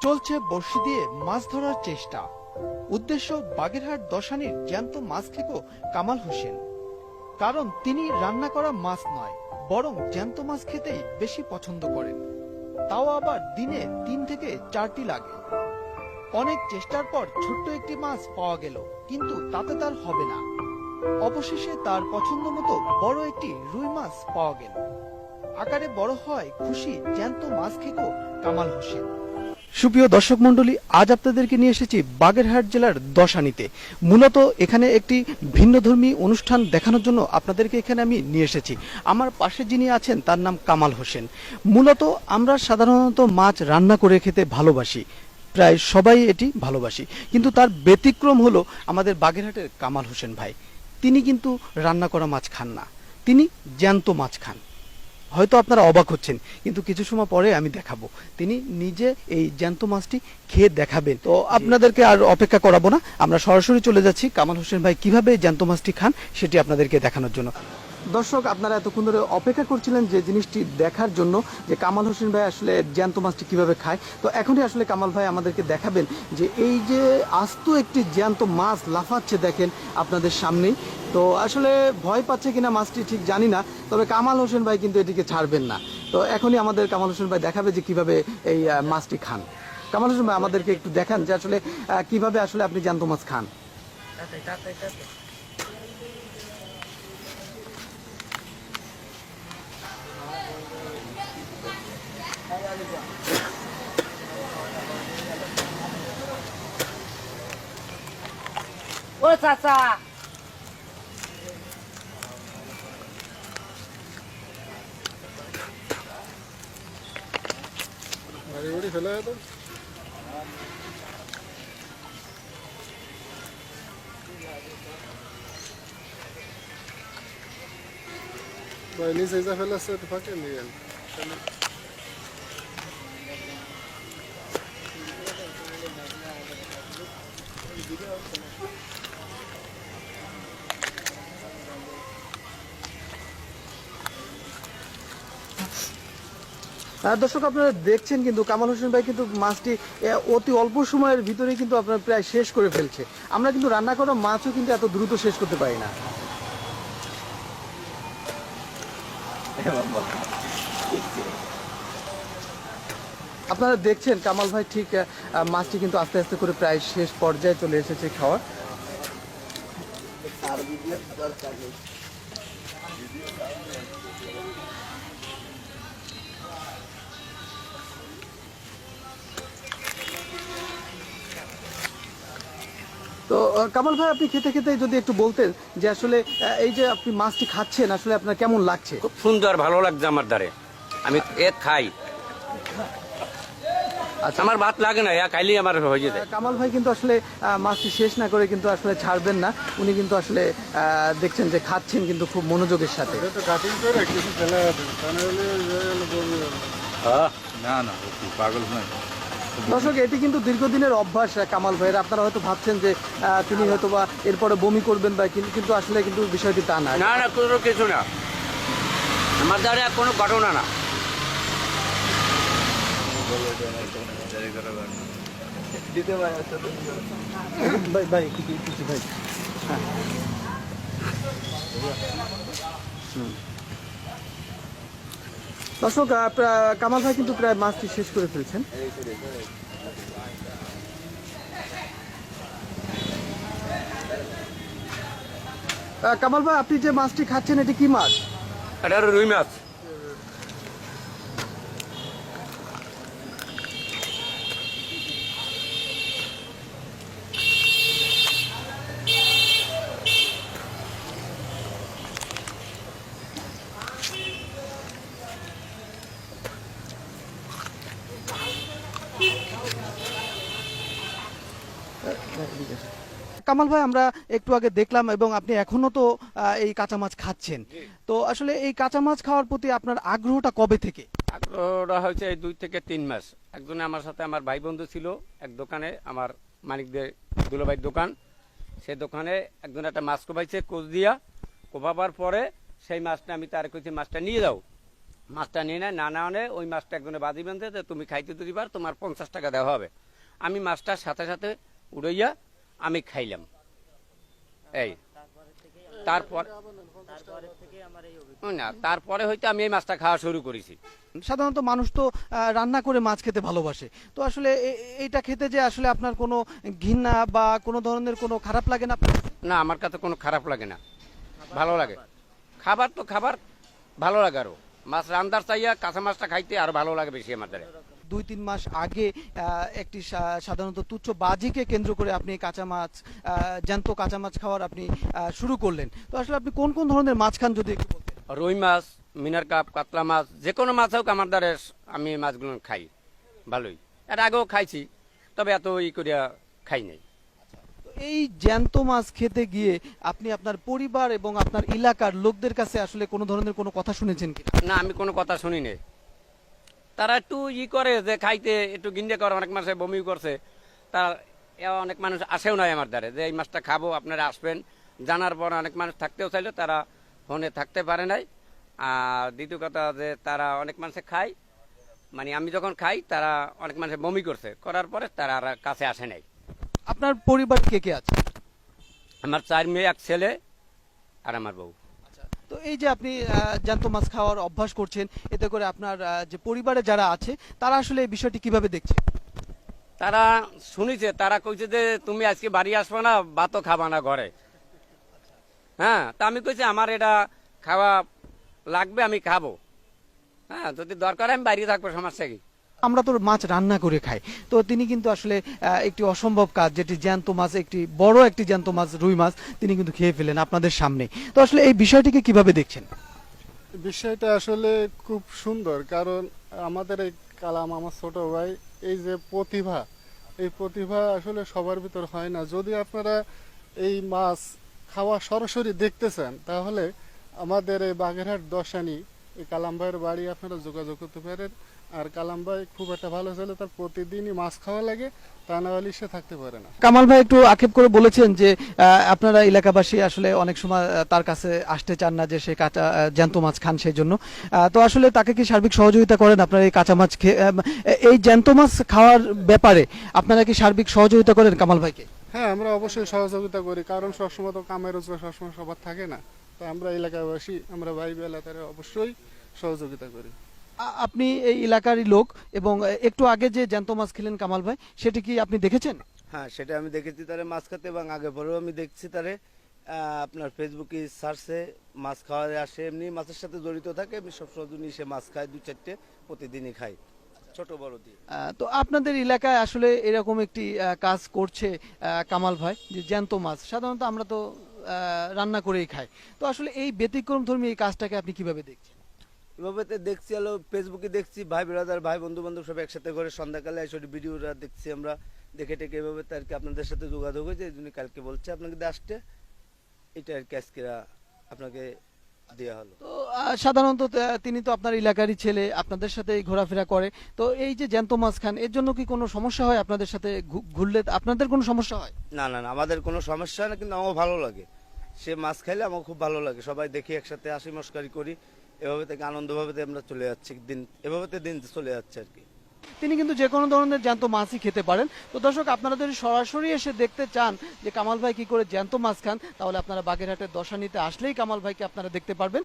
চলছে বড়শি দিয়ে মাছ ধরার চেষ্টা। উদ্দেশ্য বাগেরহাট দশানির জ্যান্ত মাছ খেকো কামাল হোসেন। কারণ তিনি রান্না করা মাছ নয়, বরং জ্যান্ত মাছ খেতেই বেশি পছন্দ করেন। তাও আবার দিনে 3 থেকে 4টি লাগে। অনেক চেষ্টার পর ছোট্ট একটি মাছ পাওয়া গেল, কিন্তু তাতে তার হবে না। অবশেষে তার পছন্দ মতো বড় একটি রুই মাছ পাওয়া গেল। আকারে বড় হয় খুশি জ্যান্ত মাছ খেকো কামাল হোসেন। সুপ্রিয় দর্শক মন্ডলী, আজ আপনাদেরকে নিয়ে এসেছি বাগেরহাট জেলার দশানিতে। মূলত এখানে একটি ভিন্নধর্মী অনুষ্ঠান দেখানোর জন্য আপনাদেরকে এখানে আমি নিয়ে এসেছি। আমার পাশে যিনি আছেন তার নাম কামাল হোসেন। মূলত আমরা সাধারণত মাছ রান্না করে খেতে ভালোবাসি, প্রায় সবাই এটি ভালোবাসি, কিন্তু তার ব্যতিক্রম হলো আমাদের বাগেরহাটের কামাল হোসেন ভাই। তিনি কিন্তু রান্না করা মাছ খান না, তিনি জ্যান্ত মাছ খান। হয়তো আপনারা অবাক হচ্ছেন, কিন্তু কিছু সময় পরে আমি দেখাবো তিনি নিজে এই জ্যান্ত মাছটি খেয়ে দেখাবেন। তো আপনাদেরকে আর অপেক্ষা করাবো না, আমরা সরাসরি চলে যাচ্ছি কামাল হোসেন ভাই কিভাবে জ্যান্ত মাছটি খান সেটি আপনাদেরকে দেখানোর জন্য। দর্শক, আপনারা এতক্ষণ ধরে অপেক্ষা করছিলেন যে জিনিসটি দেখার জন্য, যে কামাল হোসেন ভাই আসলে জ্যান্ত মাছটি কিভাবে খায়। তো এখনই আসলে কামাল ভাই আমাদেরকে দেখাবেন যে এই যে আস্ত একটি জ্যান্ত মাছ লাফাচ্ছে দেখেন আপনাদের সামনেই। তো আসলে ভয় পাচ্ছে কিনা মাছটি ঠিক জানি না, তবে কামাল হোসেন ভাই কিন্তু এটিকে ছাড়বেন না। তো এখনই আমাদের কামাল হোসেন ভাই দেখাবে যে কিভাবে এই মাছটি খান। কামাল হোসেন ভাই আমাদেরকে একটু দেখান যে আসলে কিভাবে আসলে আপনি জ্যান্ত মাছ খান। ও চাচা, ফেলে তো নিচে যা ফেলাচ্ছে ফাঁকে নিয়ে দর্শক, আপনারা দেখছেন কিন্তু কামাল হোসেন ভাই কিন্তু মাছটি অতি অল্প সময়ের ভিতরে কিন্তু আপনার প্রায় শেষ করে ফেলছে। আমরা কিন্তু রান্না করা মাছও কিন্তু এত দ্রুত শেষ করতে পারি না। আপনারা দেখছেন কামাল ভাই ঠিক মাছটি কিন্তু আস্তে আস্তে করে প্রায় শেষ পর্যায়ে চলে এসেছে খাওয়ার। তো কামাল ভাই, আপনি খেতে খেতে যদি একটু বলতেন যে আসলে এই যে আপনি মাছটি খাচ্ছেন আসলে আপনার কেমন লাগছে? খুব সুন্দর, ভালো লাগছে আমার দ্বারে। আমি খাই, আচ্ছা, আমার ভাত লাগে না, খাইলেই আমার হয়ে যেতে। কামাল ভাই কিন্তু আসলে মাছটি শেষ না করে কিন্তু আসলে ছাড়বেন না। উনি কিন্তু আসলে দেখছেন যে খাচ্ছেন কিন্তু খুব মনোযোগের সাথে। কাটিং করে কিছু ফেলে না না পাগল নয়। দর্শক, এটি কিন্তু দীর্ঘদিনের অভ্যাস কামাল ভাইয়ের। আপনারা হয়তো ভাবছেন যে তিনি হয়তো বা এরপরে বমি করবেন বা কিন্তু আসলে কিন্তু বিষয়টি তা না। না না, কোনো কিছু না, আমার দ্বারে কোনো ঘটনা না। ভাই ভাই কিছু ভাই, হ্যাঁ। দর্শক, কামাল ভাই কিন্তু প্রায় মাছটি শেষ করে ফেলছেন। কামাল ভাই, আপনি যে মাছটি খাচ্ছেন এটি কি মাছ? এটা রুই মাছ। কামাল ভাই, আমরা একটু আগে দেখলাম এবং আপনি এখনো তো এই কাঁচা মাছ খাচ্ছেন। তো আসলে এই কাঁচা মাছ খাওয়ার প্রতি আপনার আগ্রহটা কবে থেকে? আগ্রহটা হয়েছে এই 2 থেকে 3 মাস। একজনে আমার সাথে, আমার ভাই বন্ধু ছিল এক দোকানে, আমার মানিকদের দুলাভাইয়ের দোকান, সেই দোকানে একজন একটা মাছ কোপাইছে কোচ দিয়া। কোপাবার পরে সেই মাছটা আমি তার কইছি মাছটা নিয়ে যাও, মাছটা নিয়ে নেয়, না না আনে ওই মাছটা একজনে বাজি বেঁধে যে তুমি খাইতে দিবার, তোমার 50 টাকা দেওয়া হবে। আমি মাছটার সাথে সাথে উড়াইয়া আমি খাইলাম। এই তারপর না, তারপরে হয়তো আমি এই মাছটা খাওয়া শুরু করেছি। সাধারণত মানুষ তো রান্না করে মাছ খেতে ভালোবাসে, তো আসলে এইটা খেতে যে আসলে আপনার কোনো ঘৃণা বা কোনো ধরনের কোনো খারাপ লাগে না আপনার? না, আমার কাছে কোনো খারাপ লাগে না, ভালো লাগে। খাবার তো খাবার ভালো লাগে, আরো মাছ রান্দার চাইয়া কাঁচা মাছটা খাইতে আরো ভালো লাগে বেশি আমার দ্বারা। 2-3 মাস আগে একটি সাধারণত তুচ্ছ বাজিকে কেন্দ্র করে আপনি কাঁচা মাছ, জ্যান্ত কাঁচা মাছ খাওয়ার আপনি শুরু করলেন। তো আসলে আপনি কোন কোন ধরনের মাছ খান যদি একটু বলতেন? রুই মাছ, মিনার কাপ, কাতলা মাছ, যে কোনো মাছ হোক আমার দ্বারা আমি মাছগুলো খাই ভালোই। এর আগেও খাইছি, তবে এত করিয়া খাই নাই। তো এই জ্যান্ত মাছ খেতে গিয়ে আপনি আপনার পরিবার এবং আপনার এলাকার লোকদের কাছে আসলে কোনো ধরনের কোনো কথা শুনেছেন কি? না, আমি কোনো কথা শুনি নাই। তারা একটু করে যে খাইতে একটু গিন্ডে করে, অনেক মানুষে বমি করছে, তার অনেক মানুষ আসেও নাই আমার দ্বারে যে এই মাছটা খাবো আপনারা আসবেন। জানার পর অনেক মানুষ থাকতেও চাইলো, তারা ফোনে থাকতে পারে নাই। আর দ্বিতীয় কথা যে তারা অনেক মানুষে খায়, মানে আমি যখন খাই তারা অনেক মানুষে বমি করছে, করার পরে তারা আর কাছে আসে নাই। আপনার পরিবার কে কে আছে? আমার 4 মেয়ে, 1 ছেলে আর আমার বউ। তো এই যে আপনি জ্যান্ত মাছ খাওয়ার অভ্যাস করছেন, এতে করে আপনার যে পরিবারে যারা আছে তারা আসলে এই বিষয়টি কিভাবে দেখছে? তারা শুনিছে, তারা কইছে যে তুমি আজকে বাড়ি আসবে না, ভাতও খাবা না ঘরে। হ্যাঁ, তা আমি কইছি আমার এটা খাওয়া লাগবে, আমি খাবো। হ্যাঁ, যদি দরকার হয় আমি বাইরে থাকবো, সমস্যা কি? আমরা তো মাছ রান্না করে খাই, তো তিনি কিন্তু আসলে একটি অসম্ভব কাজ, যেটি জ্যান্ত মাছ, একটি বড় একটি জ্যান্ত মাছ, রুই মাছ তিনি কিন্তু খেয়ে ফেলেন আপনাদের সামনে। তো আসলে এই বিষয়টিকে কিভাবে দেখছেন? বিষয়টা আসলে খুব সুন্দর, কারণ আমাদের এই কালাম, আমার ছোট ভাই, এই যে প্রতিভা, এই প্রতিভা আসলে সবার ভিতর হয় না। যদি আপনারা এই মাছ খাওয়া সরাসরি দেখতে চান, তাহলে আমাদের এই বাগেরহাট দশানি এই কালাম ভাইয়ের বাড়ি আপনারা যোগাযোগ করতে পারেন। আর কালাম ভাই খুব একটা ভালো ছেলে, তার প্রতিদিনই মাছ খাওয়া লাগে, তা না হলে সে থাকতে পারে না। কামাল ভাই একটু আক্ষেপ করে বলেছেন যে আপনারা এলাকাবাসী আসলে অনেক সময় তার কাছে আসতে চান না, যে সে কাঁচা জ্যান্ত মাছ খান, সেই জন্য। তো আসলে তাকে কি সার্বিক সহযোগিতা করেন আপনারা এই কাঁচা মাছ খেয়ে, এই জ্যান্ত মাছ খাওয়ার ব্যাপারে আপনারা কি সার্বিক সহযোগিতা করেন কামাল ভাইকে? হ্যাঁ, আমরা অবশ্যই সহযোগিতা করি, কারণ সবসময় তো কামের রোজগার সবসময় সবার থাকে না। তো আমরা এলাকাবাসী, আমরা ভাই বেলা তারা অবশ্যই সহযোগিতা করি। আপনি এই এলাকারই লোক, এবং একটু আগে যে জ্যান্ত মাছ খেলেন কামাল ভাই, সেটি কি আপনি দেখেছেন? হ্যাঁ, সেটা আমি দেখেছি তারে মাছ খেতে, এবং আগে পরেও আমি দেখছি তারে আপনার ফেসবুকে সার্চে মাছ খাওয়ারে আসে, এমনি মাছের সাথে জড়িত থাকে। আমি সবসময় সে মাছ খায়, 2-4টে প্রতিদিনই খাই, ছোট বড় দিয়ে। তো আপনাদের এলাকায় আসলে এরকম একটি কাজ করছে কামাল ভাই, যে জ্যান্ত মাছ সাধারণত আমরা তো রান্না করেই খাই, তো আসলে এই ব্যতিক্রম ধর্মী এই কাজটাকে আপনি কিভাবে দেখছেন? এভাবে তো দেখছি, হলো ফেসবুকে দেখছি, ভাই ব্রাদার, ভাই বন্ধু বান্ধব সব একসাথে করে সন্ধ্যাকালে এসে ভিডিওটা দেখছি আমরা, দেখে টেকে এভাবে তো আর কি আপনাদের সাথে যোগাযোগ হয়েছে। এই জন্য কালকে বলছে আপনাকে দিয়ে আসতে, এটা আর কি আজকে আপনাকে দেওয়া হলো। তো সাধারণত তিনি তো আপনার এলাকারই ছেলে, আপনাদের সাথে ঘোরাফেরা করে, তো এই যে জ্যান্ত মাছ খান, এর জন্য কি কোনো সমস্যা হয়? আপনাদের সাথে ঘুরলে আপনাদের কোনো সমস্যা হয়? না না না, আমাদের কোনো সমস্যা হয় না, কিন্তু আমার ভালো লাগে। সে মাছ খাইলে আমার খুব ভালো লাগে, সবাই দেখি একসাথে হাসি মস্কারি করি, এভাবে থেকে আনন্দভাবে আমরা চলে যাচ্ছি দিন, এভাবে দিন চলে যাচ্ছে আর কি। তিনি কিন্তু যে কোনো ধরনের জ্যান্ত মাছই খেতে পারেন। তো দর্শক, আপনারা যদি সরাসরি এসে দেখতে চান যে কামাল ভাই কি করে জ্যান্ত মাছ খান, তাহলে আপনারা বাগেরহাটের দশানিতে আসলেই কামাল ভাইকে আপনারা দেখতে পারবেন।